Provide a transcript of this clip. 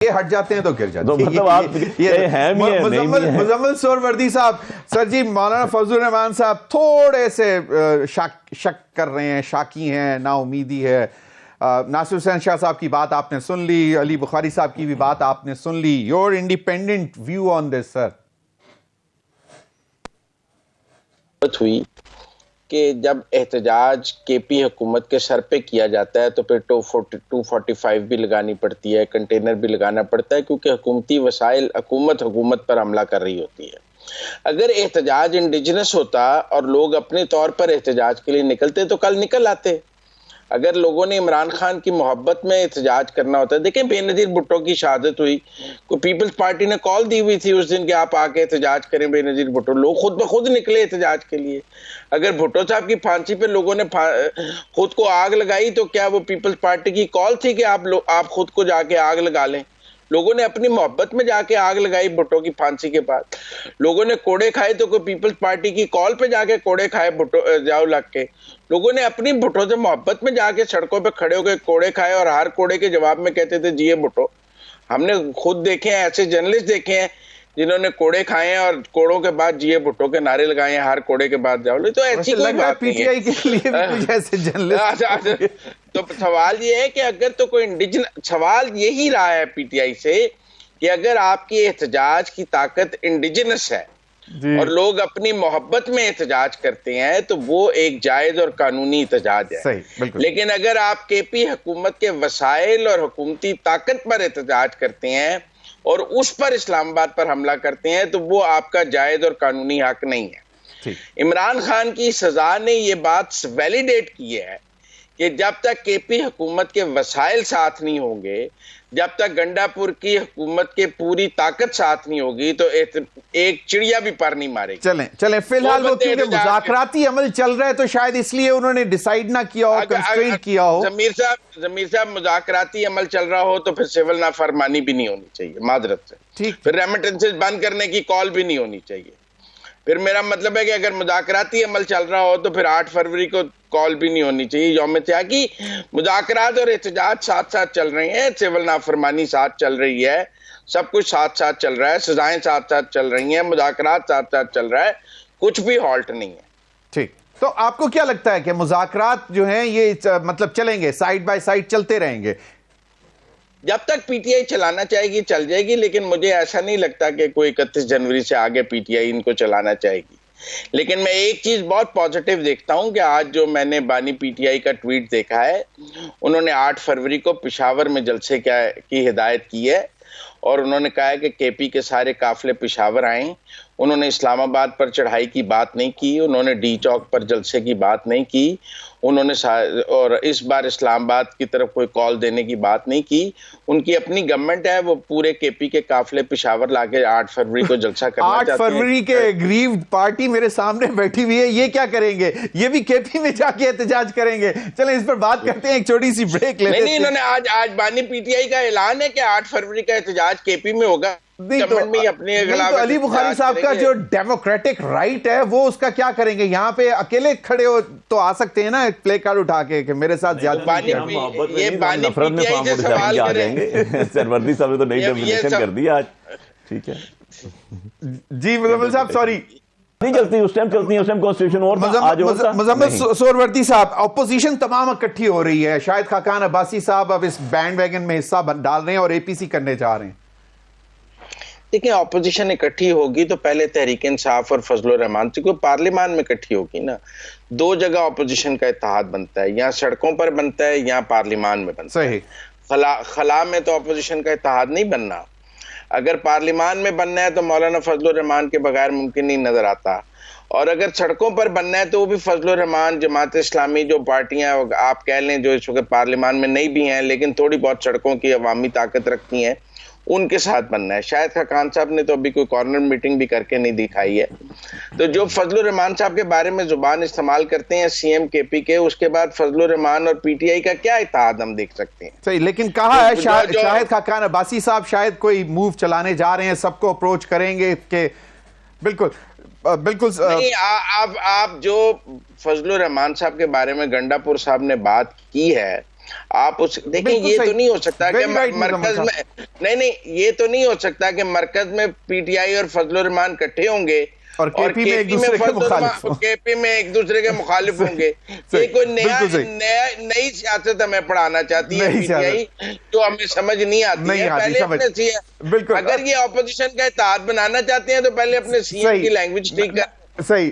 ये हट जाते हैं तो गिर जाते हैं। तो मतलब आप हैं भी हैं, नहीं भी हैं। मुजम्मिल सोहरवर्दी साहब, सर जी मौलाना फजलुर रहमान साहब थोड़े से शक कर रहे हैं, शाकी हैं, नाउमीदी है। नासिर हुसैन शाह साहब की बात आपने सुन ली, अली बुखारी साहब की भी बात आपने सुन ली। Your independent view on this sir? हुई कि जब एहतजाज केपी हुकूमत के सर पे किया जाता है तो फिर 245 भी लगानी पड़ती है, कंटेनर भी लगाना पड़ता है, क्योंकि हुकूमती वसाइल हुकूमत पर हमला कर रही होती है। अगर एहतजाज इंडिजिनस होता और लोग अपने तौर पर एहतजाज के लिए निकलते तो कल निकल आते। अगर लोगों ने इमरान खान की मोहब्बत में एहतजाज करना होता है, देखें बेनज़ीर भुट्टो की शहादत हुई, कोई पीपल्स पार्टी ने कॉल दी हुई थी उस दिन कि आप आके एहतजाज करें बेनज़ीर भुट्टो, लोग खुद ब खुद निकले एहतजाज के लिए। अगर भुट्टो साहब की फांसी पे लोगों ने खुद को आग लगाई तो क्या वो पीपल्स पार्टी की कॉल थी कि आप खुद को जाके आग लगा लें? लोगों ने अपनी मोहब्बत में जाके आग लगाई भुट्टो की फांसी के बाद। लोगों ने कोड़े खाए तो कोई पीपल्स पार्टी की कॉल पे जाके कोड़े खाए भुट्टो जाओ लग के। लोगों ने अपनी भुट्टो से मोहब्बत में जाके सड़कों पे खड़े होकर कोड़े खाए और हर कोड़े के जवाब में कहते थे जिए भुट्टो। हमने खुद देखे हैं, ऐसे जर्नलिस्ट देखे हैं जिन्होंने कोड़े खाए हैं और कोड़ों के बाद जिए भुट्टो के नारे लगाए हैं, हर कोड़े के बाद जाओ। तो ऐसी कोई बात नहीं है। पीटीआई के लिए भी कुछ ऐसे जर्नलिस्ट। तो सवाल ये है कि अगर तो कोई सवाल यही रहा है पीटीआई से कि अगर आपकी एहतजाज की ताकत इंडिजिनस है और लोग अपनी मोहब्बत में एहतजाज करते हैं तो वो एक जायज और कानूनी एहतजाज है। सही, लेकिन अगर आप केपी हुकूमत के वसाइल और हुकूमती ताकत पर एहतजाज करते हैं और उस पर इस्लामाबाद पर हमला करते हैं तो वो आपका जायज और कानूनी हक नहीं है। इमरान खान की सजा ने ये बात वैलिडेट की है कि जब तक केपी हुकूमत के वसाइल साथ नहीं होंगे, जब तक गंडापुर की हुकूमत के पूरी ताकत साथ नहीं होगी तो एक चिड़िया भी पर नहीं मारेगी। चलें फिलहाल वो क्योंकि मुज़ाकराती अमल चल रहा है तो शायद इसलिए उन्होंने डिसाइड ना किया हो, कंस्ट्रेंट किया हो। जमीर साहब मुज़ाकराती अमल चल रहा हो तो फिर सिविल नाफरमानी भी नहीं होनी चाहिए, माजरत से। ठीक, फिर रेमिटेंसेस बंद करने की कॉल भी नहीं होनी चाहिए। फिर मेरा मतलब है कि अगर मुज़ाकराती अमल चल रहा हो तो फिर 8 फरवरी को कॉल भी नहीं होनी चाहिए यौम त्याग की। मुज़ाकरात और एहतजाज साथ साथ चल रहे हैं, सिविल नाफरमानी साथ चल रही है, सब कुछ साथ साथ चल रहा है, सजाएं साथ साथ चल रही हैं, मुज़ाकरात साथ साथ चल रहा है, कुछ भी हॉल्ट नहीं है। ठीक, तो आपको क्या लगता है कि मुज़ाकरात जो हैं ये मतलब चलेंगे, साइड बाय साइड चलते रहेंगे? जब तक पीटीआई चलाना चाहेगी चल जाएगी, लेकिन मुझे ऐसा नहीं लगता कि कोई 31 जनवरी से आगे पीटीआई इनको चलाना चाहेगी। लेकिन मैं एक चीज बहुत पॉजिटिव देखता हूं कि आज जो मैंने बानी पीटीआई का ट्वीट देखा है, उन्होंने 8 फरवरी को पेशावर में जलसे की हिदायत की है और उन्होंने कहा है कि केपी के सारे काफिले पेशावर आए। उन्होंने इस्लामाबाद पर चढ़ाई की बात नहीं की, उन्होंने डी चौक पर जलसे की बात नहीं की, उन्होंने और इस बार इस्लामाबाद की तरफ कोई कॉल देने की बात नहीं की। उनकी अपनी गवर्नमेंट है, वो पूरे केपी के काफिले पेशावर लाके 8 फरवरी को जलसा करना चाहते हैं। 8 फरवरी के ग्रीव्ड पार्टी मेरे सामने बैठी हुई है, ये क्या करेंगे? ये भी केपी में जाके एहतजाज करेंगे। चलें इस पर बात करते हैं, एक छोटी सी ब्रेक लेते हैं। नहीं, इन्होंने आज बानी पीटीआई का ऐलान है कि 8 फरवरी का एहतजाज केपी में होगा। नहीं तो अली बुखारी साहब का जो डेमोक्रेटिक राइट है वो उसका क्या करेंगे? यहाँ पे अकेले खड़े हो तो आ सकते हैं ना प्ले कार्ड उठा के कि मेरे साथ ज्यादा ये बानी पीटीआई से सवाल करेंगे। सरवर्दी साहब ने तो नई डेफिनेशन कर दी आज। ठीक है जी मुजम्मिल साहब, सॉरी नहीं चलती, उस टाइम चलती है, उस टाइम कॉन्स्टिट्यूशन और मुजम्मिल सोहरवर्दी साहब, ऑपोजिशन तमाम इकट्ठी हो रही है, शाहिद खाकान अब्बासी साहब अब इस बैंड वैगन में हिस्सा डाल रहे हैं और एपीसी करने जा रहे हैं। देखिए, ऑपोजिशन इकट्ठी होगी तो पहले तहरीक इंसाफ और फजलुर रहमान से कोई पार्लियामान में इकट्ठी होगी ना। 2 जगह ऑपोजिशन का इत्तेहाद बनता है, यहाँ सड़कों पर बनता है, यहाँ पार्लियामान में बनता है। खला में तो ऑपोजिशन का इत्तेहाद नहीं बनना। अगर पार्लियामान में बनना है तो मौलाना फजलुर रहमान के बगैर मुमकिन नहीं नजर आता, और अगर सड़कों पर बनना है तो वो भी फजलुर रहमान, जमात इस्लामी, जो पार्टियां आप कह लें जो इस वक्त पार्लियामान में नहीं भी हैं लेकिन थोड़ी बहुत सड़कों की अवामी ताकत रखती हैं, उनके साथ बनना है। शाहिद खाकान साहब ने तो अभी कोई कॉर्नर मीटिंग भी करके नहीं दिखाई है। तो जो फजलुर रहमान साहब के बारे में जुबान इस्तेमाल करते हैं सीएम केपी के, उसके बाद फजलुर रहमान और पीटीआई का क्या इत्तेहाद हम देख सकते हैं? सही, लेकिन कहा है शाहिद खाकान अब्बासी साहब शायद कोई मूव चलाने जा रहे हैं, सबको अप्रोच करेंगे कि बिल्कुल नहीं। आप जो फजलुर रहमान साहब के बारे में गंडापुर साहब ने बात की है आप उस देखिए, बिल्कुल ये सही। तो नहीं हो सकता कि Very right, मरकज मुजम्मिल में नहीं, ये तो नहीं हो सकता कि मरकज में पीटीआई और फजलुर रहमान इकट्ठे होंगे और केपी में एक दूसरे के मुखालिफ हों। केपी में एक दूसरे के मुखालिफ होंगे। ये कोई नई सियासत हमें पढ़ाना चाहती है पीटीआई, जो हमें समझ नहीं आती है। पहले अपने बिल्कुल, अगर ये ऑपोजिशन का इत्तेहाद बनाना चाहते हैं तो पहले अपने सीएम की लैंग्वेज ठीक कर। सही।